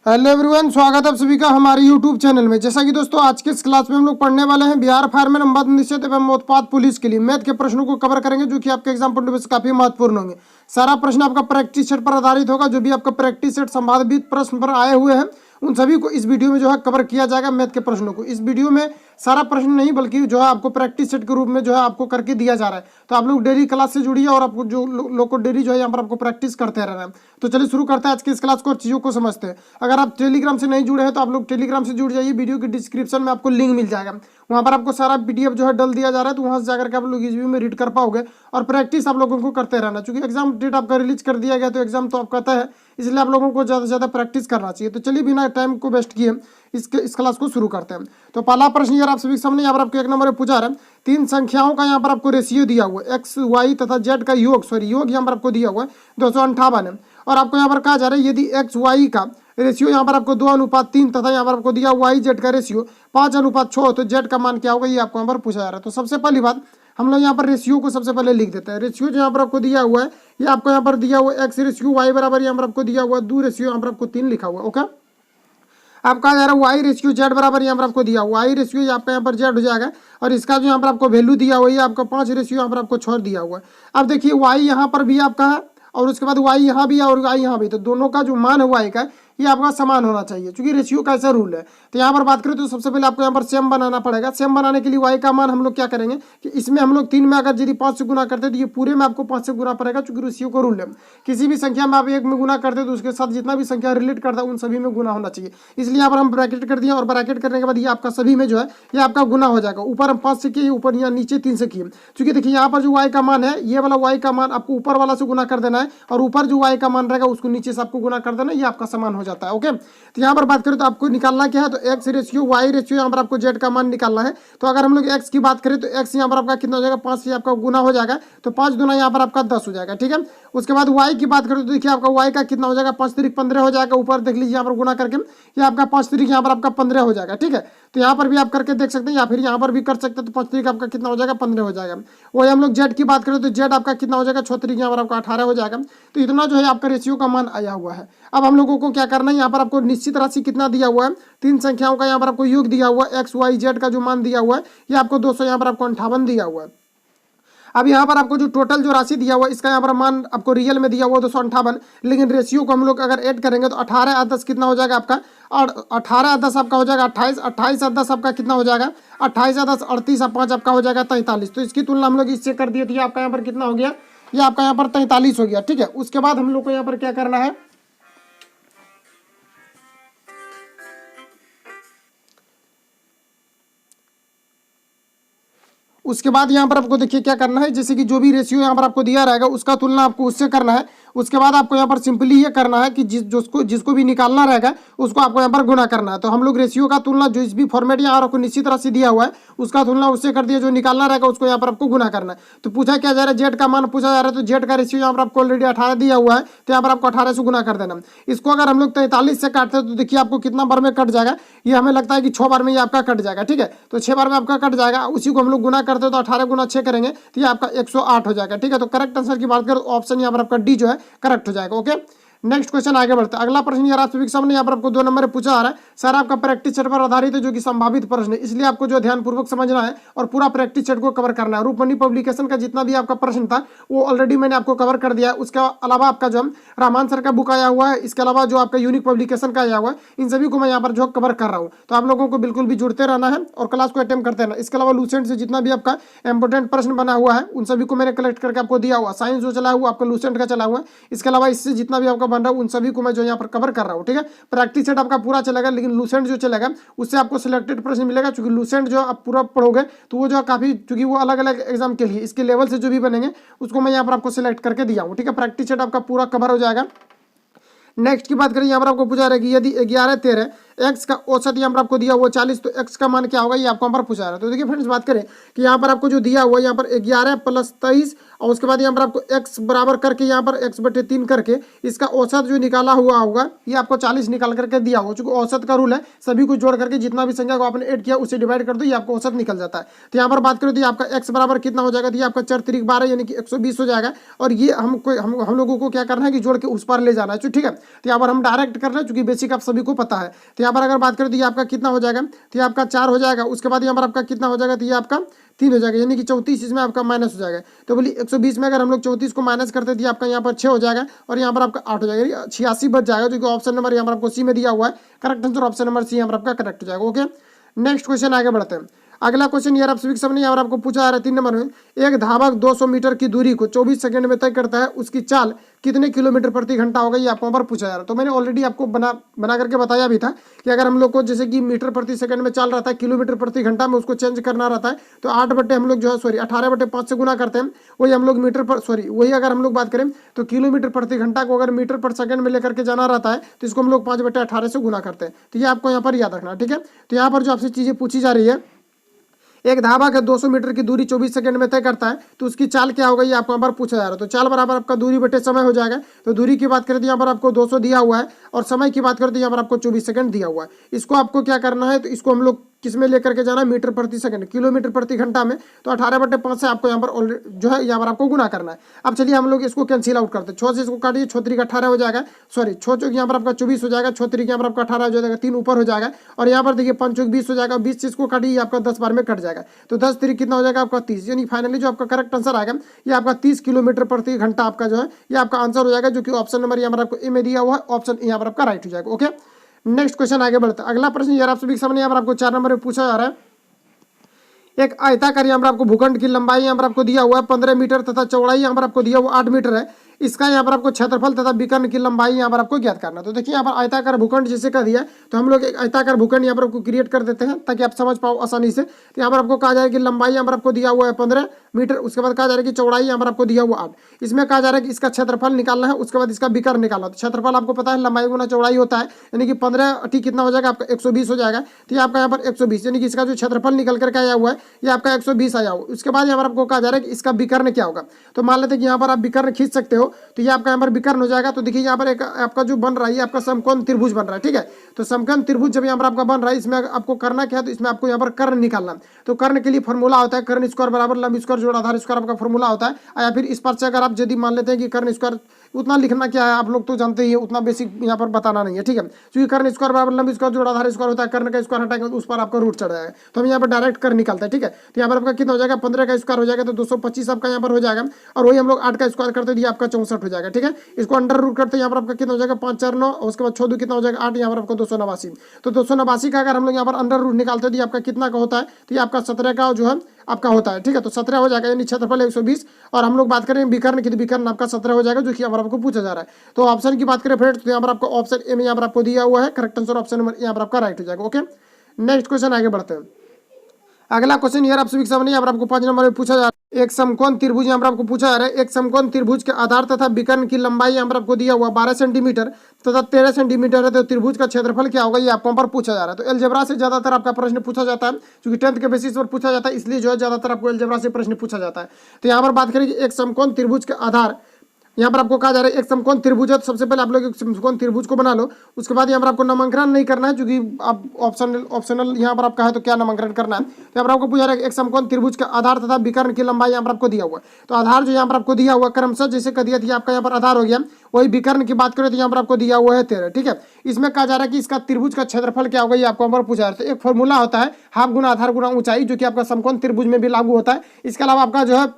Hello everyone, स्वागत है आप सभी का हमारे यूट्यूब चैनल में। जैसा कि दोस्तों आज के इस क्लास में हम लोग पढ़ने वाले हैं बिहार फायरमैन अनुबंध निश्चित एवं उत्पाद पुलिस के लिए मैथ के प्रश्नों को कवर करेंगे, जो कि आपके एग्जाम पॉइंट ऑफ व्यू से काफी महत्वपूर्ण होंगे। सारा प्रश्न आपका प्रैक्टिस सेट पर आधारित होगा। जो भी आपका प्रैक्टिस सेट संभावित प्रश्न पर आए हुए हैं उन सभी को इस वीडियो में जो है कवर किया जाएगा। मैथ के प्रश्नों को इस वीडियो में सारा प्रश्न नहीं बल्कि जो है आपको प्रैक्टिस सेट के रूप में जो है आपको करके दिया जा रहा है। तो आप लोग डेली क्लास से जुड़िए और आपको जो लोग को डेली जो है यहाँ पर आपको प्रैक्टिस करते रहना है। तो चलिए शुरू करते हैं आज की इस क्लास को और चीज़ों को समझते हैं। अगर आप टेलीग्राम से नहीं जुड़े हैं तो आप लोग टेलीग्राम से जुड़ जाइए। वीडियो की डिस्क्रिप्शन में आपको लिंक मिल जाएगा, वहाँ पर आपको सारा पीडीएफ जो है डल दिया जा रहा है। तो वहाँ से जाकर के आप लोग इस में रीड कर पाओगे और प्रैक्टिस आप लोगों को करते रहना। चूंकि एग्जाम डेट आपका रिलीज कर दिया गया तो एग्जाम तो आपका तय है, इसलिए आप लोगों को ज़्यादा से ज़्यादा प्रैक्टिस करना चाहिए। तो चलिए बिना टाइम को वेस्ट किए इस क्लास को शुरू करते हैं। तो पहला प्रश्न यार आप सभी के सामने यहाँ पर आपको एक नंबर में पूछा रहा है। तीन संख्याओं का यहाँ पर आपको रेशियो दिया हुआ है, एक्स वाई तथा जेड का योग यहाँ पर आपको दिया हुआ है 258 है। और आपको यहाँ पर कहा जा रहा है यदि एक्स वाई का रेशियो यहाँ पर आपको 2:3 तथा यहाँ पर आपको दिया वाई जेड का रेशियो 5:6 तो जेड का मान क्या होगा, ये आपको यहाँ पर पूछा जा रहा है। तो सबसे पहली बात हम लोग यहाँ पर रेशियो को सबसे पहले लिख देते हैं। रेशियो जो यहाँ पर आपको दिया हुआ है ये आपको यहाँ पर दिया हुआ है एक्स रेशियो वाई बराबर यहाँ पर आपको दिया हुआ है 2 रेशियो यहाँ पर आपको 3 लिखा हुआ है। ओके, आप कहा जा रहा है वाई रेशियो जेड बराबर यहाँ पर आपको दिया वाई रेशियो आपका यहाँ पर जेड हो जाएगा। और इसका जो यहाँ पर आपको वैल्यू दिया हुआ है आपका 5 रेशियो यहाँ पर आपको 6 दिया हुआ है। अब देखिए वाई यहाँ पर भी आपका है और उसके बाद वाई यहाँ भी है और वाई यहाँ भी, तो दोनों का जो मान है वाई का ये आपका समान होना चाहिए, क्योंकि रेशियो का ऐसा रूल है। तो यहाँ पर बात करें तो सबसे पहले आपको यहाँ पर सेम बनाना पड़ेगा। सेम बनाने के लिए वाई का मान हम लोग क्या करेंगे कि इसमें हम लोग 3 में अगर यदि 5 से गुना करते हैं तो ये पूरे में आपको 5 से गुना पड़ेगा, क्योंकि रेशियो का रूल है। किसी भी संख्या में आप 1 में गुना करते हैं तो उसके साथ जितना भी संख्या रिलेट करता है उन सभी में गुना होना चाहिए। इसलिए यहाँ पर हम ब्रैकेट कर दिए और ब्रैकेट करने के बाद ये आपका सभी में जो है ये आपका गुना हो जाएगा। ऊपर हम 5 से किए, ऊपर यहाँ नीचे 3 से किए। क्योंकि देखिए यहाँ पर जो वाई का मान है ये वाला वाई का मान आपको ऊपर वाला से गुना कर देना है और ऊपर जो वाई का मान रहेगा उसको नीचे से आपको गुना कर देना, ये आपका समान हो जाता है। ओके, तो यहाँ पर बात करें तो आपको निकालना क्या है, तो एक्स रेशियो वाई रेशियो यहाँ पर आपको जेड का मान निकालना है। तो अगर हम लोग एक्स की बात करें तो एक्स यहाँ पर आपका कितना हो जाएगा 5 से आपका गुना हो जाएगा, तो 5 दूना यहाँ पर आपका 10 हो जाएगा। ठीक है, उसके बाद वाई की बात करें तो देखिए आपका वाई का कितना हो जाएगा 5 तिरिक 15 हो जाएगा। ऊपर देख लीजिए यहाँ पर गुना करके ये आपका 5 तिरिक यहाँ पर आपका 15 हो जाएगा। ठीक है, तो यहाँ पर भी आप करके देख सकते हैं या फिर यहाँ पर भी कर सकते हैं। तो 5 तिरिक आपका कितना हो जाएगा 15 हो जाएगा। वही हम लोग जेड की बात करें तो जेड आपका कितना हो जाएगा 6 तिरिक यहाँ पर आपका 18 हो जाएगा। तो इतना जो है आपका रेशियो का मान आया हुआ है। अब हम लोगों को क्या करना है, यहाँ पर आपको निश्चित राशि कितना दिया हुआ है, 3 संख्याओं का यहाँ पर आपको योग दिया हुआ है। एक्स वाई जेड का जो मान दिया हुआ है ये आपको 200 यहाँ पर आपको 58 दिया हुआ है। अब यहाँ पर आपको जो टोटल जो राशि दिया हुआ है इसका यहाँ पर मान आपको रियल में दिया हुआ 258, लेकिन रेशियो को हम लोग अगर ऐड करेंगे तो 18 और 10 कितना हो जाएगा आपका, और 18 और 10 आपका हो जाएगा 28, 28 और 10 आपका कितना हो जाएगा 28 और 10 38 और 5 आपका हो जाएगा 43। तो इसकी तुलना हम लोग इससे कर दिए तो ये आपका यहाँ पर कितना हो गया, ये आपका यहाँ पर 43 हो गया। ठीक है, उसके बाद हम लोग को यहाँ पर क्या करना है, उसके बाद यहाँ पर आपको देखिए क्या करना है, जैसे कि जो भी रेशियो यहाँ पर आपको दिया रहेगा उसका तुलना आपको उससे करना है। उसके बाद आपको यहाँ पर सिंपली ये करना है कि जिसको भी निकालना रहेगा उसको आपको यहाँ पर गुना करना है। तो हम लोग रेशियो का तुलना जो इस भी फॉर्मेट यहाँ आपको निश्चित राशि दिया हुआ है उसका तुलना उससे कर दिया, जो निकालना रहेगा उसको यहाँ पर आपको गुना करना है। तो पूछा क्या जा रहा है, जेड का मान पूछा जा रहा है। तो जेड का रेशियो यहाँ पर आपको ऑलरेडी 18 दिया हुआ है, तो यहाँ पर आपको 18 से गुना कर देना। इसको अगर हम लोग 43 से काटते हैं तो देखिए आपको कितना बार में कट जाएगा, ये हमें लगता है कि 6 बार में ये आपका कट जाएगा। ठीक है, तो 6 बार में आपका कट जाएगा, उसी को हम लोग गुना करते हैं तो 18 गुना 6 करेंगे तो ये आपका 108 हो जाएगा। ठीक है, तो करेक्ट आंसर की बात करें तो ऑप्शन यहाँ पर आपका डी जो है करेक्ट हो जाएगा। ओके, नेक्स्ट क्वेश्चन आगे बढ़ते हैं। अगला प्रश्न यार आप सभी के सामने यहाँ पर आपको 2 नंबर पूछा आ रहा है। सर आपका प्रैक्टिस सेट पर आधारित है जो कि संभावित प्रश्न है, इसलिए आपको जो ध्यानपूर्वक समझना है और पूरा प्रैक्टिस सेट को कवर करना है। रूपमनी पब्लिकेशन का जितना भी आपका प्रश्न था वो ऑलरेडी मैंने आपको कवर कर दिया है। उसके अलावा आपका जो रामान सर का बुक आया हुआ है, इसके अलावा जो आपका यूनिक पब्लिकेशन का आया हुआ है, इन सभी को मैं यहाँ पर जो कवर कर रहा हूँ। तो आप लोगों को बिल्कुल भी जुड़ते रहना है और क्लास को अटेम्प्ट करते रहना। इसके अलावा लूसेंट से जितना भी आपका इंपॉर्टेंट प्रश्न बना हुआ है उन सभी को मैंने कलेक्ट करके आपको दिया हुआ। साइंस जो चला हुआ आपका लूसेंट का चला हुआ है, इसके अलावा इससे जितना भी आपका बन रहा है उन सभी को मैं जो यहाँ पर कवर कर रहा हूँ। ठीक है, प्रैक्टिस सेट आपका पूरा चलेगा, लेकिन लूसेंट जो चलेगा उससे आपको सिलेक्टेड प्रश्न मिलेगा। क्योंकि लूसेंट जो आप पूरा पढ़ोगे तो वो जो काफी, क्योंकि वो अलग अलग एग्जाम के लिए इसके लेवल से जो भी बनेंगे उसको मैं यहाँ पर आपको सिलेक्ट करके दिया हूँ। ठीक है, प्रैक्टिस सेट आपका पूरा कवर हो जाएगा। नेक्स्ट की बात करें, यहाँ पर आपको पूछा रहा है कि यदि 11, 13 एक्स का औसत यहाँ पर आपको दिया हुआ 40 तो एक्स का मान क्या होगा, ये आपको यहाँ पर पूछा रहा है। तो देखिए फ्रेंड्स बात करें कि यहाँ पर आपको जो दिया हुआ है यहाँ पर 11 + 23 और उसके बाद यहाँ पर आपको x बराबर करके यहाँ पर x/3 करके इसका औसत जो निकाला हुआ होगा ये आपको 40 निकाल करके दिया होगा। चूंकि औसत का रूल है, सभी को जोड़ करके जितना भी संख्या को आपने ऐड किया उसे डिवाइड कर दो, ये आपको औसत निकल जाता है। तो यहाँ पर बात करें तो आपका x बराबर कितना हो जाएगा, तो ये आपका 4 तिरिक 12 यानी कि 120 हो जाएगा। और ये हम लोगों को क्या करना है कि जोड़ के उस पर ले जाना है, ठीक है। तो यहाँ पर हम डायरेक्ट कर रहे हैं, चूंकि बेसिक आप सभी को पता है। तो यहाँ पर अगर बात करें तो ये आपका कितना हो जाएगा, तो ये आपका 4 हो जाएगा। उसके बाद यहाँ पर आपका कितना हो जाएगा, तो ये आपका 3 हो जाएगा, यानी कि 34 इसमें आपका माइनस हो जाएगा। तो बोलिए 120 में अगर हम लोग 34 को माइनस करते थे आपका यहाँ पर 6 हो जाएगा और यहाँ पर आपका 8 हो जाएगा, 86 बच जाएगा, जो कि ऑप्शन नंबर यहाँ पर आपको सी में दिया हुआ है। Correct answer option number C यहाँ पर आपका करेक्ट हो जाएगा। ओके, नेक्स्ट क्वेश्चन आगे बढ़ते हैं। अगला क्वेश्चन यार आप सभी के सामने यहाँ पर आपको पूछा जा रहा है 3 नंबर में, एक धावक 200 मीटर की दूरी को 24 सेकंड में तय करता है, उसकी चाल कितने किलोमीटर प्रति घंटा होगा, ये आपको यहाँ पर पूछा जा रहा है। तो मैंने ऑलरेडी आपको बना करके बताया भी था कि अगर हम लोग को जैसे कि मीटर प्रति सेकंड में चाल रहता है, किलोमीटर प्रति घंटा में उसको चेंज करना रहता है, तो 8 हम लोग जो है 18/5 से गुना करते हैं, वही हम लोग वही अगर हम लोग बात करें तो किलोमीटर प्रति घंटा को अगर मीटर पर सेकंड में लेकर के जाना रहता है तो इसको हम लोग 5/18 से गुना करते हैं। तो ये आपको यहाँ पर याद रखना, ठीक है। तो यहाँ पर जो आपसे चीजें पूछी जा रही है, एक धावक है 200 मीटर की दूरी 24 सेकंड में तय करता है, तो उसकी चाल क्या होगा, ये आपको यहाँ पर पूछा जा रहा है। तो चाल बराबर आपका दूरी बटे समय हो जाएगा। तो दूरी की बात करें तो यहाँ पर आपको 200 दिया हुआ है और समय की बात करें तो यहाँ पर आपको 24 सेकंड दिया हुआ है। इसको आपको क्या करना है, तो इसको हम लोग किस में लेकर के जाना है, मीटर प्रति सेकंड, किलोमीटर प्रति घंटा में। तो 18/5 से आपको यहाँ पर जो है यहाँ पर आपको गुना करना है। अब चलिए हम लोग इसको कैंसिल आउट करते हैं, 6 से इसको काटिए, 6 3 18 हो जाएगा, सॉरी 6 चौक यहाँ पर आपका 24 हो जाएगा, 6 3 यहाँ पर आपका 18 हो जाएगा, 3 ऊपर हो जाएगा। और यहाँ पर देखिए 5 चौक 20 हो जाएगा, 20 से इसको काटिए आपका 10 बार में कट जाएगा। तो 10 3 कितना हो जाएगा आपका 30, यानी फाइनली जो आपका करेक्ट आंसर आएगा ये आपका 30 किलोमीटर प्रति घंटा आपका जो है ये आपका आंसर हो जाएगा, जो कि ऑप्शन नंबर यहाँ पर आपको ए में दिया हुआ है, ऑप्शन यहाँ पर आपका राइट हो जाएगा। ओके, नेक्स्ट क्वेश्चन आगे बढ़ता है। अगला प्रश्न यार आप सभी के सामने यहाँ पर आपको 4 नंबर में पूछा जा रहा है, एक आयताकार यहाँ पर आपको भूखंड की लंबाई यहाँ पर आपको दिया हुआ है 15 मीटर तथा चौड़ाई यहाँ पर आपको दिया हुआ 8 मीटर है। इसका यहाँ पर आपको क्षेत्रफल तथा विकर्ण की लंबाई यहाँ पर आपको ज्ञात करना। तो देखिए यहाँ पर आयताकार भूखंड जैसे कर दिया, तो हम लोग एक आयताकार भूखंड यहाँ पर आपको क्रिएट कर देते हैं ताकि आप समझ पाओ आसानी से। तो यहाँ पर आपको कहा जा रहा है कि लंबाई यहाँ पर आपको दिया हुआ है 15 मीटर, उसके बाद कहा जा रहा है कि चौड़ाई यहाँ पर आपको दिया हुआ 8। इसमें कहा जा रहा है कि इसका क्षेत्रफल निकालना है, उसके बाद इसका विकर्ण निकालना। तो क्षेत्रफल आपको पता है लंबाई गुना चौड़ाई होता है, यानी कि 15 ठीक कितना हो जाएगा आपका 120 हो जाएगा। तो ये आपका यहाँ पर 120, यानी कि इसका जो क्षेत्रफल निकल करके आया हुआ है ये आपका 120 आया हुआ। उसके बाद यहाँ पर आपको कहा जा रहा है कि इसका विकर्ण क्या होगा। तो मान लेते हैं कि यहाँ पर आप विकर्ण खींच सकते हो, तो ये आपका यहाँ पर विकर्ण हो जाएगा। तो देखिए यहाँ पर एक आपका जो बन रहा है ये आपका समकोण त्रिभुज बन रहा है, ठीक है। तो समकोण त्रिभुज जब यहाँ पर आपका बन रहा है, इसमें आपको करना क्या है, तो इसमें आपको यहाँ पर कर्ण निकालना। तो कर्ण के लिए फॉर्मूला होता है कर्ण स्क्वायर बराबर लंब स्क्वायर जोड़ आधार स्क्वायर आपका फॉर्मूला होता है। या फिर इस पर से अगर आप यदि मान लेते हैं कि कर्ण स्क्वायर, उतना लिखना क्या है आप लोग तो जानते ही है, उतना बेसिक यहाँ पर बताना नहीं है, ठीक है। क्योंकि कर्ण स्क्वायर बराबर लंब स्क्वायर जोड़ आधार स्क्वायर होता है, कर्ण का स्क्वायर हटाएंगे तो उस पर आपका रूट चढ़ जाएगा। तो हम यहाँ पर डायरेक्ट कर्ण निकालते हैं, ठीक है। तो यहाँ पर आपका कितना हो जाएगा 15 का स्क्वायर हो जाएगा, तो 225 आपका यहाँ पर हो जाएगा। और वही हम लोग 8 का स्क्वायर करते दिए आपका 64 हो जाएगा, ठीक है। इसको अंडर रूट करते हैं, यहाँ पर आपका कितना हो जाएगा 5 4 9, उसके बाद 6 2 कितना हो जाएगा 8, यहाँ पर आपको 289। तो 289 का अगर हम लोग यहाँ पर अंडर रूट निकालते दिए आपका कितना का होता है, तो ये आपका 17 का जो है आपका होता है, ठीक है। तो 17 हो जाएगा, यानी क्षेत्रफल 120। और हम लोग बात करें विकर्ण की, तो विकर्ण आपका 17 हो जाएगा, जो कि यहाँ पर आपको पूछा जा रहा है। तो ऑप्शन की बात करें फ्रेंड्स, तो यहाँ पर आपको ऑप्शन ए में यहाँ पर आपको दिया हुआ है, करेक्ट आंसर ऑप्शन नंबर यहाँ पर आपका राइट हो जाएगा। ओके, नेक्स्ट क्वेश्चन आगे बढ़ते हैं। अगला क्वेश्चन यार आप सभी के सामने यहाँ पर आपको 5 नंबर में पूछा जा रहा है, एक समकोण त्रिभुज यहाँ पर आपको पूछा जा रहा है, एक समकोण त्रिभुज के आधार तथा विकर्ण की लंबाई यहाँ पर आपको दिया हुआ 12 सेंटीमीटर तथा 13 सेंटीमीटर है। तो त्रिभुज का क्षेत्रफल क्या होगा, ये आपको यहाँ पर पूछा जा रहा है। तो अलजेब्रा से ज्यादातर आपका प्रश्न पूछा जाता है, क्योंकि 10th के बेसिस पर पूछा जाता है, इसलिए जो है ज्यादातर आपको अलजेब्रा से प्रश्न पूछा जाता है। तो यहाँ पर बात करें कि एक समकोण त्रिभुज के आधार यहाँ पर आपको कहा जा रहा है एक समकोण त्रिभुज है। तो सबसे पहले आप लोग एक समकोण त्रिभुज को बना लो, उसके बाद यहाँ पर आपको नामांकन नहीं करना है, क्योंकि आप ऑप्शनल यहाँ पर आपका है तो क्या नामांकन करना है। तो यहाँ पर आपको पूछा रहा है एक समकोण त्रिभुज का आधार तथा विकर्ण की लंबाई यहाँ पर आपको दिया हुआ है। तो आधार जो यहाँ पर आपको दिया हुआ क्रमशः जैसे कर दिया था आपका यहाँ पर आधार हो गया, वही विकर्ण की बात करें तो यहाँ पर आपको दिया हुआ है 13, ठीक है। इसमें कहा जा रहा है कि इसका त्रिभुज का क्षेत्रफल क्या होगा, ये आपको यहाँ पर पूछा जाता है। एक फॉर्मूला होता है हाफ गुना आधार गुना ऊंचाई, जो कि आपका समकोण त्रिभुज में भी लागू होता है। इसके अलावा आपका जो है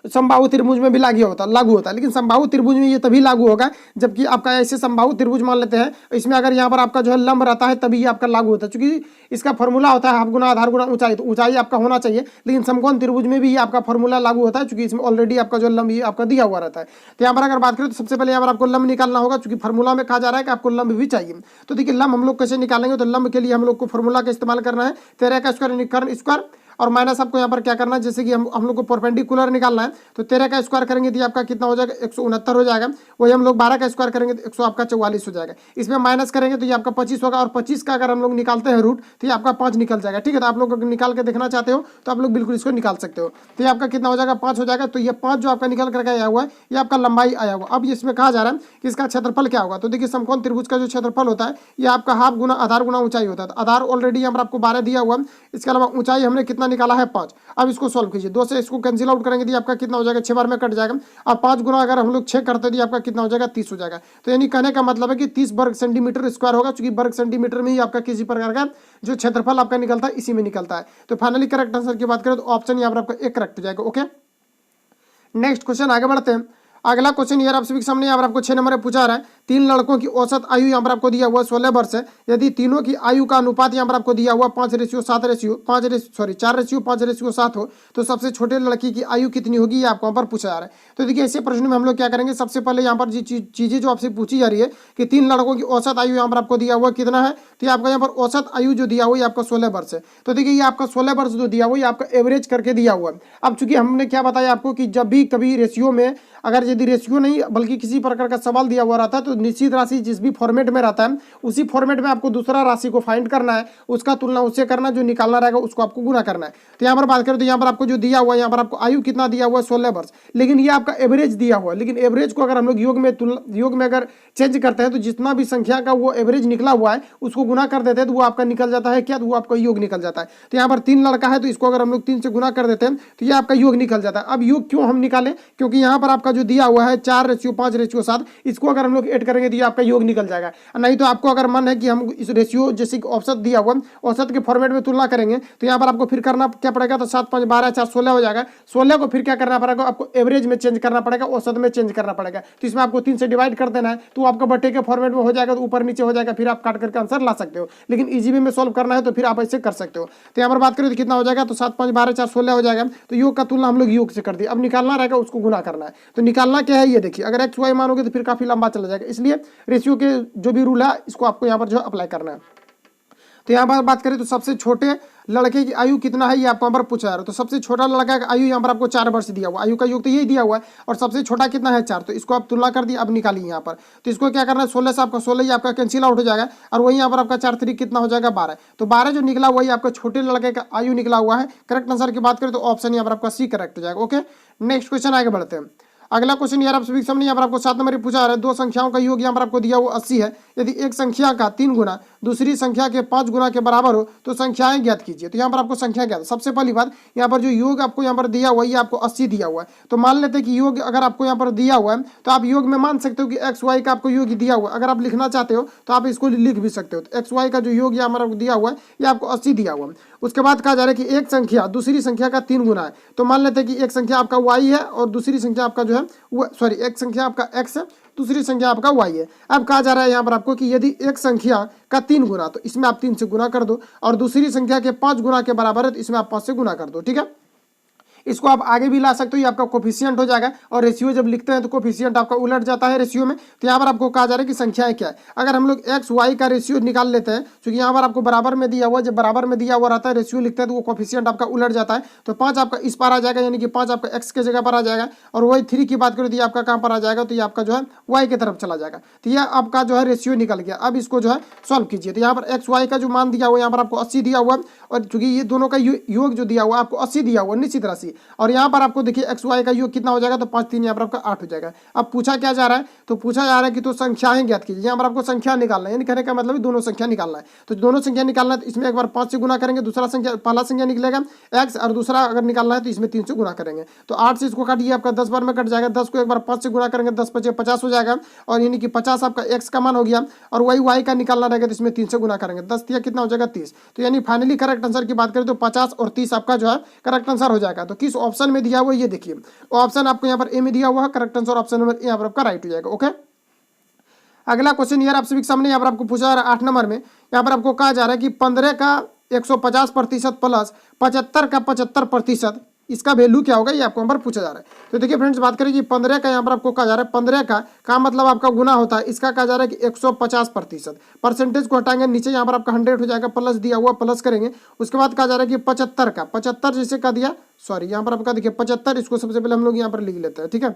समबाहु त्रिभुज में भी लागू होता है, लेकिन समबाहु त्रिभुज में ये तभी लागू होगा जबकि आपका ऐसे समबाहु त्रिभुज मान लेते हैं, इसमें अगर यहाँ पर आपका जो है लंब रहता है तभी ये आपका लागू होता है, क्योंकि इसका फॉर्मूला होता है हाफ गुना आधार गुना ऊंचाई। तो ऊंचाई आपका होना चाहिए, लेकिन समकोण त्रिभुज में भी ये आपका फॉर्मूला लागू होता है, क्योंकि इसमें ऑलरेडी आपका जो लंब ये आपका दिया हुआ रहता है। तो यहाँ पर अगर बात करें तो सबसे पहले यहाँ पर आपको लंब निकालना होगा, क्योंकि फॉर्मूला में कहा जा रहा है कि आपको लंब भी चाहिए। तो देखिए लंब हम लोग कैसे निकालेंगे, तो लंब के लिए हम लोग को फॉर्मूला का इस्तेमाल करना है 13 का स्क्वायर कर्ण स्क्वायर और माइनस आपको यहाँ पर क्या करना है, जैसे कि हम लोग को परपेंडिकुलर निकालना है तो 13 का स्क्वायर करेंगे तो आपका कितना हो जाएगा 169 हो जाएगा। वही हम लोग 12 का स्क्वायर करेंगे तो 144 हो जाएगा। इसमें माइनस करेंगे तो ये आपका 25 होगा, और 25 का अगर हम लोग निकालते हैं रूट तो ये आपका 5 निकल जाएगा। ठीक है, तो आप लोग निकाल के देखना चाहते हो तो आप लोग बिल्कुल इसको निकाल सकते हो। तो ये आपका कितना हो जाएगा 5 हो जाएगा। तो ये 5 जो आपका निकल करके आया हुआ है ये आपका लंबाई आया हुआ। अब इसमें कहा जा रहा है कि इसका क्षेत्रफल क्या होगा। तो देखिए समकोण त्रिभुज का जो क्षेत्रफल होता है ये आपका हाफ गुना आधार गुना ऊंचाई होता है। तो आधार ऑलरेडी यहाँ पर आपको 12 दिया हुआ है, इसके अलावा ऊंचाई हमने कितना निकाला है 5। अब इसको सॉल्व कीजिए, 2 से इसको कैंसिल आउट करेंगे तो आपका कितना हो जाएगा 6 बार में कट जाएगा। अब 5 गुना अगर हम लोग 6 करते तो आपका कितना हो जाएगा 30 हो जाएगा। तो यानी कहने का मतलब है कि 30 वर्ग सेंटीमीटर स्क्वायर होगा, क्योंकि वर्ग सेंटीमीटर में ही आपका किसी प्रकार का जो क्षेत्रफल आपका निकलता है इसी में निकलता है। तो फाइनली करेक्ट आंसर की बात करें तो ऑप्शन यहाँ पर आपका एक करेक्ट हो जाएगा। ओके, नेक्स्ट क्वेश्चन आगे बढ़ते हैं। अगला क्वेश्चन यार आप सभी के सामने यहाँ पर आपको 6 नंबर में पूछा रहा है। 3 लड़कों की औसत आयु यहाँ पर आपको दिया हुआ 16 वर्ष है। यदि तीनों की आयु का अनुपात यहाँ पर आपको दिया हुआ 4:7 हो तो सबसे छोटे लड़की की आयु कितनी होगी, ये आपको यहाँ पर पूछा जा रहा है। तो देखिए ऐसे प्रश्न में हम लोग क्या करेंगे, सबसे पहले यहाँ पर चीजें जो आपसे पूछी जा रही है कि 3 लड़कों की औसत आयु यहाँ पर आपको दिया हुआ कितना है, तो आपका यहाँ पर औसत आयु जो दिया हुआ ये आपका 16 वर्ष है। तो देखिए ये आपका 16 वर्ष जो दिया हुआ ये आपका एवरेज करके दिया हुआ है। अब चूंकि हमने क्या बताया आपको कि जब भी कभी रेशियो में, अगर यदि रेशियो नहीं बल्कि किसी प्रकार का सवाल दिया हुआ रहता है तो निश्चित राशि जिस भी फॉर्मेट में रहता है उसी फॉर्मेट में आपको दूसरा राशि को फाइंड करना है, उसका तुलना उससे करना, जो निकालना रहेगा उसको आपको गुना करना है। तो यहाँ पर बात करें तो यहाँ पर आपको जो दिया हुआ है, यहाँ पर आपको आयु कितना दिया हुआ है 16 वर्ष, लेकिन ये आपका एवरेज दिया हुआ है। लेकिन एवरेज को अगर हम लोग योग में अगर चेंज करते हैं तो जितना भी संख्या का वो एवरेज निकला हुआ है उसको गुना कर देते हैं तो वो आपका निकल जाता है क्या, तो वो आपका योग निकल जाता है। तो यहाँ पर 3 लड़का है तो इसको अगर हम लोग 3 से गुना कर देते हैं तो ये आपका योग निकल जाता है। अब योग क्यों हम निकालें, क्योंकि यहाँ पर आपका जो दिया हुआ है 4:5:7, इसको अगर हम लोग ऐड करेंगे तो ये आपका योग निकल जाएगा। नहीं तो आपको अगर मन है कि हम इस रेशियो जैसे औसत दिया हुआ औसत के फॉर्मेट में तुलना करेंगे तो यहाँ पर आपको फिर करना क्या पड़ेगा, तो 7 5 12 4 16 हो जाएगा। 16 को फिर क्या करना पड़ेगा, आपको एवरेज में चेंज करना पड़ेगा, औसत में चेंज करना पड़ेगा। तो इसमें आपको 3 से डिवाइड कर देना है तो आपका बटे के फॉर्मेट में हो जाएगा, तो ऊपर नीचे हो जाएगा, फिर आप काट करके आंसर ला सकते हो। लेकिन इजी वे में सोल्व करना है तो फिर आप ऐसे कर सकते हो। तो यहाँ पर बात करें तो कितना हो जाएगा, तो 7 5 12 4 16 हो जाएगा। तो योग का तुलना हम लोग योग से कर दिए। अब निकालना रहेगा उसको गुना करना है। तो निकालना क्या है ये देखिए, अगर एक्स वाई मानोगे तो फिर काफी लंबा चला जाएगा, इसलिए रेशियो के जो भी रूल है इसको आपको यहाँ पर जो अप्लाई करना है। तो यहाँ पर बात करें तो सबसे छोटे लड़के की आयु कितना है ये आपको यहाँ पर पूछा जा रहा है। तो सबसे छोटा लड़का का आयु यहाँ पर आपको 4 वर्ष दिया हुआ, आयु का योग तो यही दिया हुआ है, और सबसे छोटा कितना है 4। तो इसको आप तुलना कर दिए, अब निकालिए यहाँ पर। तो इसको क्या करना है, 16 से आपका 16 ही आपका कैंसिल आउट हो जाएगा, और वही यहाँ पर आपका 4 3 कितना हो जाएगा 12। तो 12 जो निकला हुआ है आपका छोटे लड़के का आयु निकला हुआ है। करेक्ट आंसर की बात करें तो ऑप्शन यहाँ पर आपका सी करेक्ट हो जाएगा। ओके, नेक्स्ट क्वेश्चन आगे बढ़ते हैं। अगला क्वेश्चन यार आप सभी सामने यहाँ पर आपको 7 नंबर पूछा रहा है। 2 संख्याओं का योग यहाँ पर आपको दिया हुआ 80 है। यदि एक संख्या का 3 गुना दूसरी संख्या के 5 गुना के बराबर हो तो संख्याएं ज्ञात कीजिए। तो यहाँ पर आपको संख्या ज्ञात, सबसे पहली बात यहाँ पर जो योग आपको यहाँ पर दिया हुआ है ये आपको 80 दिया हुआ है। तो मान लेते हैं कि योग अगर आपको यहाँ पर दिया हुआ है तो आप योग में मान सकते हो कि एक्स वाई का आपको योग दिया हुआ है। अगर आप लिखना चाहते हो तो आप इसको लिख भी सकते हो। तो एक्स वाई का जो योग यहाँ पर दिया हुआ है ये आपको 80 दिया हुआ है। उसके बाद कहा जा रहा है कि एक संख्या दूसरी संख्या का 3 गुना है। तो मान लेते हैं कि एक संख्या आपका y है और दूसरी संख्या आपका जो है सॉरी एक संख्या आपका x है, दूसरी संख्या आपका y है। अब कहा जा रहा है यहाँ पर आपको कि यदि एक संख्या का 3 गुना, तो इसमें आप 3 से गुना कर दो, और दूसरी संख्या के 5 गुना के बराबर है तो इसमें आप 5 से गुना कर दो। ठीक है, इसको आप आगे भी ला सकते हो, ये आपका कोफिशिएंट हो जाएगा। और रेशियो जब लिखते हैं तो कोफिशिएंट आपका उलट जाता है रेशियो में। तो यहाँ पर आपको कहा जा रहा है कि संख्याएं क्या है। अगर हम लोग एक्स वाई का रेशियो निकाल लेते हैं, क्योंकि यहाँ पर आपको बराबर में दिया हुआ, जब बराबर में दिया हुआ रहता है रेशियो लिखते हैं तो वो कोफिशिएंट आपका उलट जाता है। तो 5 आपका इस पर आ जाएगा, यानी कि 5 आपका एक्स के जगह पर आ जाएगा, और वही 3 की बात करें तो ये आपका कहाँ पर आ जाएगा, तो ये आपका जो है वाई की तरफ चला जाएगा। तो ये आपका जो है रेशियो निकल गया। अब इसको जो है सॉल्व कीजिए। तो यहाँ पर एक्स वाई का जो मान दिया हुआ है यहाँ पर आपको 80 दिया हुआ है, और चूंकि ये दोनों का योग जो दिया हुआ है आपको 80 दिया हुआ निश्चित राशि, और यहाँ पर आपको देखिए एक्स वाई का योग कितना हो जाएगा, तो 5 3 यहाँ पर आपका 8 हो जाएगा। अब पूछा क्या जा रहा है, तो पूछा जा रहा है कि तो संख्याएं ज्ञात कीजिए। यहाँ पर आपको संख्या निकालना है, यानी कहने का मतलब दोनों संख्या निकालना है। तो दोनों संख्या निकालना है तो इसमें एक बार 5 से गुना करेंगे, दूसरा संख्या पहला संख्या निकलेगा x, और दूसरा अगर निकालना है तो इसमें 3 से गुना करेंगे। तो 8 से इसको काटिए, आपका 10 बार में कट जाएगा। 10 को एक बार 5 से गुना करेंगे, 10 5 50 हो जाएगा, और यानी कि 50 आपका x का मान हो गया, और वही y का निकालना रहेगा तो इसमें 3 से गुना करेंगे। 10 दिया कितना हो जाएगा 30। तो यानी फाइनली करेक्ट आंसर की बात करें तो 50 और 30 आपका जो है करेक्ट आंसर हो जाएगा। तो किस ऑप्शन में दिया हुआ ये देखिए, ऑप्शन आपको यहाँ पर ए में दिया हुआ है। Correct answer option number A यहाँ पर आपका राइट हो जाएगा। ओके, अगला क्वेश्चन यार आप सभी के सामने यहाँ पर आपको पूछा जा रहा है 8 नंबर में। यहाँ पर आपको कहा जा रहा है कि 15 का 150% प्लस 75 का 75% इसका वैल्यू क्या होगा ये आपको यहाँ पर पूछा जा रहा है। तो देखिए फ्रेंड्स, बात करें कि 15 का यहाँ पर आपको कहा जा रहा है, 15 का मतलब आपका गुना होता है, इसका कहा जा रहा है कि 150%। परसेंटेज को हटाएंगे, नीचे यहाँ पर आपका 100 हो जाएगा, प्लस दिया हुआ प्लस करेंगे। उसके बाद कहा जा रहा है कि 75 का 75 जैसे कह दिया, सॉरी यहाँ पर आपका देखिए 75, इसको सबसे पहले हम लोग यहाँ पर लिख लेते हैं, ठीक है।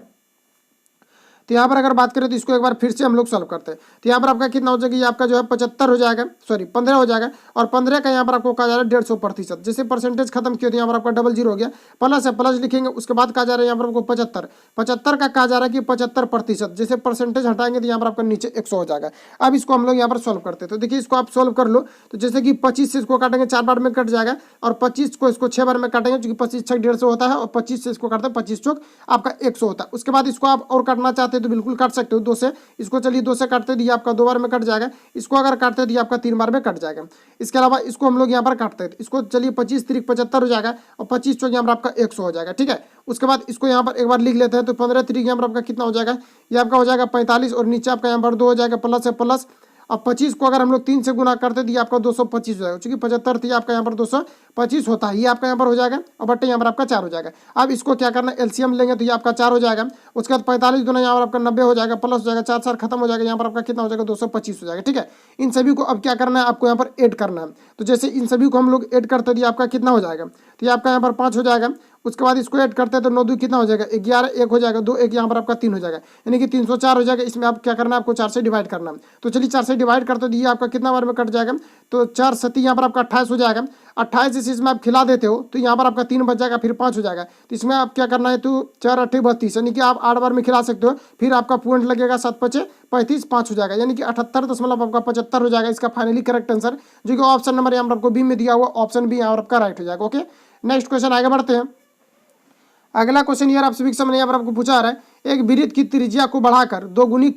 तो यहाँ पर अगर बात करें तो इसको एक बार फिर से हम लोग सॉल्व करते हैं। तो यहाँ पर आपका कितना हो जाएगा, ये आपका जो है 75 हो जाएगा, सॉरी 15 हो जाएगा, और 15 का यहाँ पर आपको कहा जा रहा है 150%। जैसे परसेंटेज खत्म किया तो यहाँ पर आपका डबल जीरो हो गया, प्लस है, प्लस लिखेंगे। उसके बाद कहा जा रहा है यहाँ पर आपको 75 का कहा जा रहा है कि 75%, जैसे परसेंटेज हटाएंगे तो यहाँ पर आपका नीचे 100 हो जाएगा। अब इसको हम लोग यहाँ पर सॉल्व करते हैं। तो देखिए इसको आप सॉल्व कर लो। तो जैसे कि 25 से इसको काटेंगे 4 बार में कट जाएगा, और 25 को इसको 6 बार में काटेंगे, क्योंकि 25 6 150 होता है, और 25 से इसको काटते हैं 25 चौक आपका 100 होता है। उसके बाद इसको आप और काटना चाहते हैं तो बिल्कुल काट सकते हो 2 से, इसको चलिए 2 से काटते दिए आपका 2 बार में कट जाएगा, इसको अगर काटते दिए आपका 3 बार में कट जाएगा। इसके अलावा इसको हम लोग यहाँ पर काटते हैं, इसको चलिए 25 3 75 हो जाएगा, और 25 चौक यहाँ पर आपका 100 हो जाएगा, ठीक है। उसके बाद इसको यहाँ पर एक बार लिख लेते हैं। तो 15 3 यहाँ पर आपका कितना हो जाएगा, ये आपका हो जाएगा 45, और नीचे आपका यहाँ पर 2 हो जाएगा, प्लस है प्लस। अब 25 को अगर हम लोग 3 से गुना करते दिए आपका 225 हो जाएगा, क्योंकि 75 थी आपका यहाँ पर 225 होता है, ये आपका यहाँ पर हो जाएगा, और बट्टे यहाँ पर आपका 4 हो जाएगा। अब इसको क्या करना है, एलसीएम लेंगे तो ये आपका 4 हो जाएगा। उसके बाद 45 गुना यहाँ पर आपका 90 हो जाएगा, प्लस हो जाएगा 4 4 खत्म हो जाएगा, यहाँ पर आपका कितना हो जाएगा 225 हो जाएगा, ठीक है। इन सभी को अब क्या करना है, आपको यहाँ पर ऐड करना है। तो जैसे इन सभी को हम लोग ऐड करते दिए आपका कितना हो जाएगा, तो ये आपका यहाँ पर 5 हो जाएगा। उसके बाद इसको ऐड करते हैं तो 9 2 कितना हो जाएगा 11, 1 हो जाएगा, 2 1 यहाँ पर आपका 3 हो जाएगा, यानी कि 304 हो जाएगा। इसमें आप क्या करना है, आपको 4 से डिवाइड करना है। तो चलिए 4 से डिवाइड करते दिए आपका कितना बार में कट जाएगा, तो 4 7 यहाँ पर आपका 28 हो जाएगा। 28 इस इसमें आप खिला देते हो तो यहाँ पर आपका 3 बच जाएगा, फिर 5 हो जाएगा। तो इसमें आप क्या करना है, तो 4 8 32, यानी कि आप 8 बार में खिला सकते हो, फिर आपका पॉइंट लगेगा 7 5 35 5 हो जाएगा, यानी कि 78.75 हो जाएगा इसका फाइनली करेक्ट आंसर, जो कि ऑप्शन नंबर यहाँ पर आपको बी में दिया हुआ, ऑप्शन बी यहाँ पर आपका राइट हो जाएगा। ओके, नेक्स्ट क्वेश्चन आगे बढ़ते हैं। अगला क्वेश्चन यार आप सभी के सामने यहाँ पर आपको पूछा आ रहा है, एक वृत्त की त्रिज्या को बढ़ाकर दोगुनी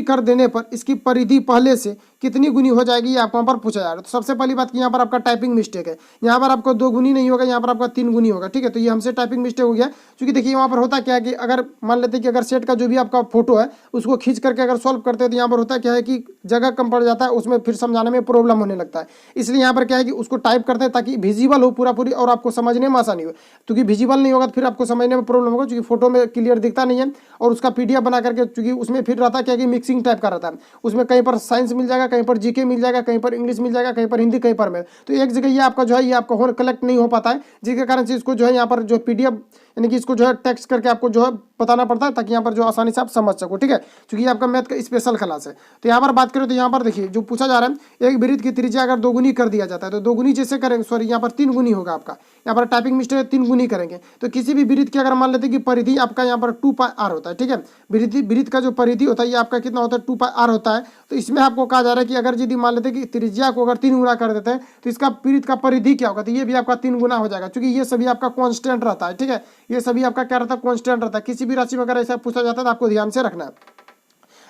कर देने पर इसकी परिधि पहले से कितनी गुनी हो जाएगी, ये आपको यहाँ पर पूछा जा रहा है। तो सबसे पहली बात कि यहाँ पर आपका टाइपिंग मिस्टेक है, यहाँ पर आपको 2 गुनी नहीं होगा, यहाँ पर आपका 3 गुनी होगा, ठीक है। तो ये हमसे टाइपिंग मिस्टेक हो गया, क्योंकि देखिए यहाँ पर होता क्या है कि अगर मान लेते हैं कि अगर सेट का जो भी आपका फोटो है उसको खींच करके अगर सॉल्व करते हैं तो यहाँ पर होता क्या है कि जगह कम पड़ जाता है, उसमें फिर समझाने में प्रॉब्लम होने लगता है। इसलिए यहाँ पर क्या है कि उसको टाइप करते हैं ताकि विजिबल हो पूरी और आपको समझने में आसानी हो, क्योंकि विजिबल नहीं होगा तो फिर आपको समझने में प्रॉब्लम होगा, क्योंकि फोटो में क्लियर दिखता नहीं है। और उसका पीडीएफ बना करके, क्योंकि उसमें फिर रहता क्या कि मिक्सिंग टाइप का रहता है, उसमें कहीं पर साइंस मिल जाएगा, कहीं पर जीके मिल जाएगा, कहीं पर इंग्लिश मिल जाएगा, कहीं पर हिंदी, कहीं पर मैथ। तो एक जगह ये आपका जो है ये आपका होल कलेक्ट नहीं हो पाता है, जिसके कारण से इसको जो है यहाँ पर जो पीडीएफ यानी कि इसको जो है टेक्स्ट करके आपको जो है बताना पड़ता है, ताकि यहाँ पर जो आसानी से आप समझ सको, ठीक है। क्योंकि ये आपका मैथ का स्पेशल क्लास है। तो यहाँ पर बात करें तो यहाँ पर देखिए जो पूछा जा रहा है, एक वृत्त की त्रिज्या अगर 2 गुनी कर दिया जाता है तो 2 गुनी जैसे करेंगे, सॉरी यहाँ पर 3 गुनी होगा आपका, यहाँ पर टाइपिंग मिस्टेक है, 3 गुनी करेंगे। तो किसी भी वृत्त की अगर मान लेते हैं कि परिधि आपका यहाँ पर 2πr होता है, ठीक है। वृत्त का जो परिधि होता है ये आपका कितना होता है 2πr होता है। तो इसमें आपको कहा जा रहा है कि अगर यदि मान लेते हैं कि त्रिज्या को अगर 3 गुना कर देते हैं तो इसका वृत्त का परिधि क्या होगा, तो ये भी आपका 3 गुना हो जाएगा, क्योंकि ये सभी आपका कॉन्स्टेंट रहता है, ठीक है। ये सभी आपका क्या रहता है, कॉन्स्टेंट रहता है। किसी भी राशि में अगर ऐसा पूछा जाता है तो आपको ध्यान से रखना है।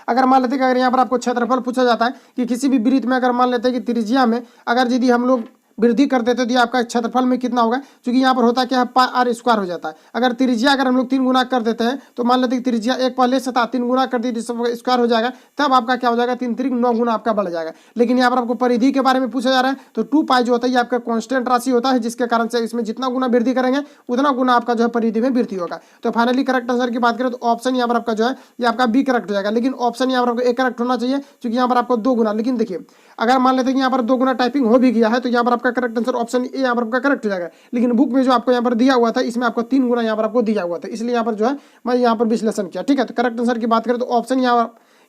अगर मान लेते हैं कि अगर यहाँ पर आपको क्षेत्रफल पूछा जाता है कि किसी भी वृत्त में अगर मान लेते हैं कि त्रिज्या में अगर यदि हम लोग वृद्धि कर देते तो ये आपका क्षेत्रफल में कितना होगा, क्योंकि यहाँ पर होता क्या है πr स्क्वायर हो जाता है। अगर त्रिज्या अगर हम लोग 3 गुना कर देते हैं तो मान लेते हैं कि त्रिज्या एक पहले से था, 3 गुना कर दी स्क्वायर हो जाएगा, तब आपका क्या हो जाएगा 3 3 9 गुना आपका बढ़ जाएगा। लेकिन यहाँ पर आपको परिधि के बारे में पूछा जा रहा है, तो 2π जो होता है ये आपका कॉन्स्टेंट राशि होता है, जिसके कारण से इसमें जितना गुना वृद्धि करेंगे उतना गुना आपका जो है परिधि में वृद्धि होगा। तो फाइनली करेक्ट आंसर की बात करें तो ऑप्शन यहाँ पर आपका जो है ये आपका बी करेक्ट हो जाएगा। लेकिन ऑप्शन यहाँ पर आपको ए करेक्ट होना चाहिए, क्योंकि यहाँ पर आपको 2 गुना। लेकिन देखिए अगर मान लेते हैं कि यहाँ पर 2 गुना टाइपिंग हो भी गया है तो यहाँ पर आपका करेक्ट आंसर ऑप्शन ए यहाँ पर आपका करेक्ट हो जाएगा। लेकिन बुक में जो आपको यहाँ पर दिया हुआ था इसमें आपको 3 गुना यहाँ पर आपको दिया हुआ था, इसलिए यहाँ पर जो है मैं यहाँ पर विश्लेषण किया, ठीक है। तो करेक्ट आंसर की बात करें तो ऑप्शन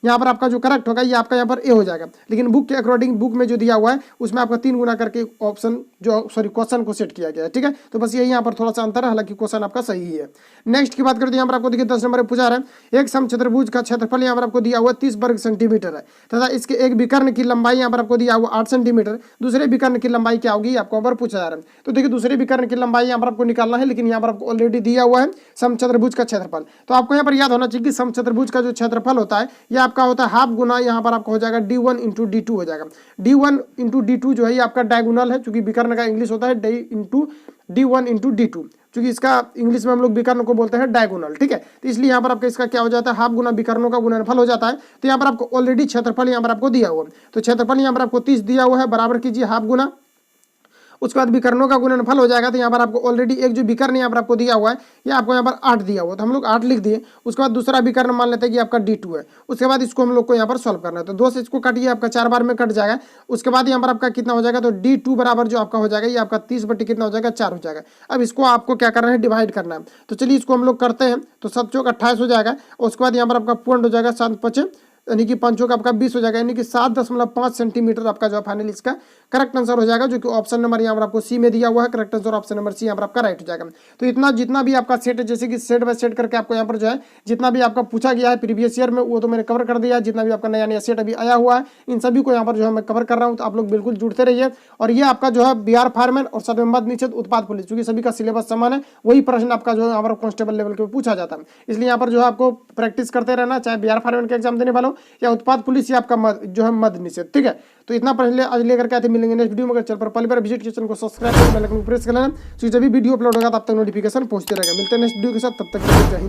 यहाँ पर आपका जो करेक्ट होगा ये आपका यहाँ पर ए हो जाएगा। लेकिन बुक के अकॉर्डिंग बुक में जो दिया हुआ है उसमें आपका 3 गुना करके ऑप्शन जो क्वेश्चन को सेट किया गया है, ठीक है। तो बस यही यहाँ पर थोड़ा सा अंतर है, हालांकि क्वेश्चन आपका सही है। नेक्स्ट की बात करते हैं, यहाँ पर आपको देखिए 10 नंबर पूछा रहा है, एक समचतुर्भुज का क्षेत्रफल यहाँ पर आपको दिया हुआ 30 वर्ग सेंटीमीटर है तथा इसके एक विकर्ण की लंबाई यहाँ पर आपको दिया हुआ 8 सेंटीमीटर। दूसरे विकर्ण की लंबाई क्या होगी आपको यहाँ पर पूछा जा रहा है। तो देखिए दूसरे विकर्ण की लंबाई यहाँ पर आपको निकालना है, लेकिन यहाँ पर आपको ऑलरेडी दिया हुआ है समचतुर्भुज का क्षेत्रफल। तो आपको यहाँ पर याद होना चाहिए कि समचतुर्भुज का जो क्षेत्रफल होता है ये आपका होता है हाफ गुना यहाँ पर आपका हो जाएगा d1 इंटू d2 हो जाएगा। d1 इंटू d2 जो है ये आपका डायगोनल है, क्योंकि विकर्ण का इंग्लिश होता है d1 इंटू d2, क्योंकि इसका इंग्लिश में हम लोग विकर्ण को बोलते हैं डायगोनल, ठीक है। तो इसलिए यहाँ पर आपका इसका क्या हो जाता है हाफ गुना विकर्णों का गुणनफल हो जाता है। तो यहाँ पर आपको ऑलरेडी क्षेत्रफल यहाँ पर आपको दिया हुआ है, तो क्षेत्रफल यहाँ पर आपको 30 दिया हुआ है, बराबर कीजिए हाफ गुना, उसके बाद विकर्णों का गुणनफल हो जाएगा। तो यहाँ पर आपको ऑलरेडी एक जो विकर्ण यहाँ पर आपको दिया हुआ है, ये आपको यहाँ पर 8 दिया हुआ, तो हम लोग 8 लिख दिए। उसके बाद दूसरा विकर्ण मान लेते हैं कि आपका D2 है। उसके बाद इसको हम लोग को यहाँ पर सॉल्व करना है, तो 2 से इसको काटिए, आपका 4 बार में कट जाएगा। उसके बाद यहाँ पर आपका कितना हो जाएगा, तो D2 बराबर जो आपका हो जाएगा, ये आपका 30 बटे कितना हो जाएगा, 4 हो जाएगा। अब इसको आपको क्या करना है, डिवाइड करना है। तो चलिए इसको हम लोग करते हैं। तो 7 चौक 28 हो जाएगा। उसके बाद यहाँ पर आपका पॉइंट हो जाएगा 7 5 यानी कि 5 का आपका 20 हो जाएगा, यानी कि 7.5 सेंटीमीटर आपका जो फाइनल इसका करेक्ट आंसर हो जाएगा, जो कि ऑप्शन नंबर यहाँ पर आपको सी में दिया हुआ है। Correct answer option number C यहाँ पर आपका राइट हो जाएगा। तो इतना जितना भी आपका सेट है, जैसे कि सेट बाय सेट करके आपको यहाँ पर जो है जितना भी आपका पूछा गया है प्रीवियस ईयर में, वो तो मैंने कवर कर दिया है। जितना भी आपका नया नया सेट अभी आया हुआ है, इन सभी को यहाँ पर जो है मैं कवर कर रहा हूँ। तो आप लोग बिल्कुल जुड़ते रहिए। और ये आपका जो है बिहार फायरमैन और सब मद निषेध उत्पाद पुलिस, क्योंकि सभी का सिलेबस समान है, वही प्रश्न आपका जो है यहाँ पर कांस्टेबल लेवल के पूछा जाता है। इसलिए यहाँ पर जो है आपको प्रैक्टिस करते रहना, चाहे बिहार फायरमैन का एग्जाम देने वालों या उत्पाद पुलिस या आपका जो है मद निषेध। ठीक है, तो इतना पहले आज लेकर के आते, मिलेंगे नेक्स्ट वीडियो में। अगर चैनल पर पहली बार विजिट किया, चैनल को सब्सक्राइब करें, बेल आइकन को प्रेस कर लेना, तो जब भी वीडियो अपलोड होगा तब तक नोटिफिकेशन पहुंचते रहेगा। मिलते हैं नेक्स्ट वीडियो के साथ, तब तक जय हिंद।